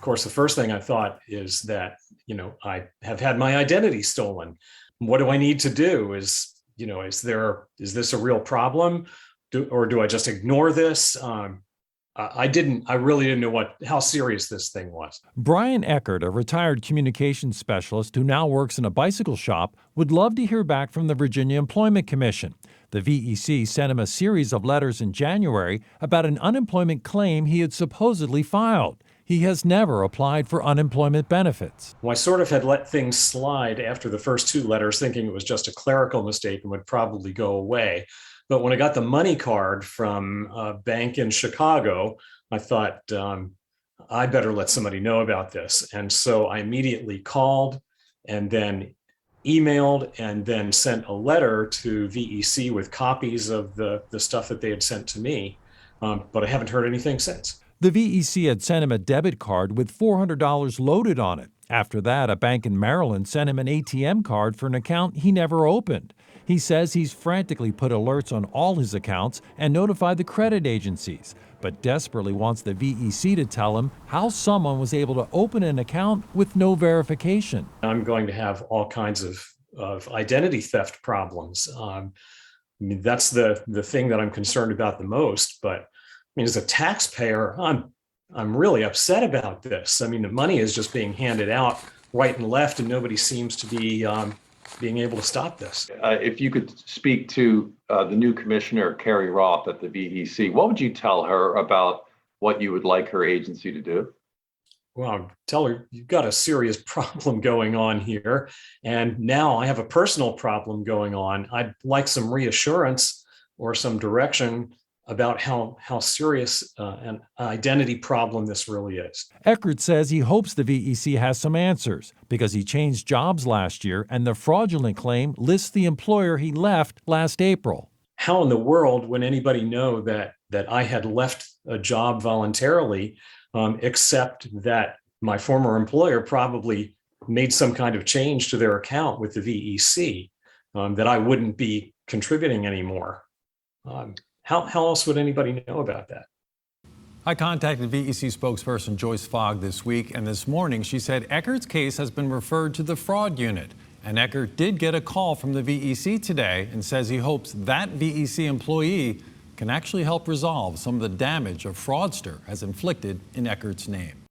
course, the first thing I thought is that, I have had my identity stolen. What do I need to do? Is this a real problem? Or do I just ignore this? I really didn't know how serious this thing was. Brian Eckert, a retired communications specialist who now works in a bicycle shop, would love to hear back from the Virginia Employment Commission. The VEC sent him a series of letters in January about an unemployment claim he had supposedly filed. He has never applied for unemployment benefits. Well, I sort of had let things slide after the first two letters, thinking it was just a clerical mistake and would probably go away. But when I got the money card from a bank in Chicago, I thought, I better let somebody know about this. And so I immediately called and then emailed and then sent a letter to VEC with copies of the stuff that they had sent to me. But I haven't heard anything since. The VEC had sent him a debit card with $400 loaded on it. After that, a bank in Maryland sent him an ATM card for an account he never opened. He says he's frantically put alerts on all his accounts and notified the credit agencies, but desperately wants the VEC to tell him how someone was able to open an account with no verification. I'm going to have all kinds of identity theft problems. That's the thing that I'm concerned about the most. But as a taxpayer, I'm really upset about this. The money is just being handed out right and left, and nobody seems to be being able to stop this. If you could speak to the new commissioner, Carrie Roth at the VEC, what would you tell her about what you would like her agency to do? Well, tell her you've got a serious problem going on here. And now I have a personal problem going on. I'd like some reassurance or some direction about how serious an identity problem this really is. Eckert says he hopes the VEC has some answers because he changed jobs last year and the fraudulent claim lists the employer he left last April. How in the world would anybody know that I had left a job voluntarily, except that my former employer probably made some kind of change to their account with the VEC, that I wouldn't be contributing anymore? How else would anybody know about that? I contacted VEC spokesperson Joyce Fogg this week, and this morning she said Eckert's case has been referred to the fraud unit. And Eckert did get a call from the VEC today and says he hopes that VEC employee can actually help resolve some of the damage a fraudster has inflicted in Eckert's name.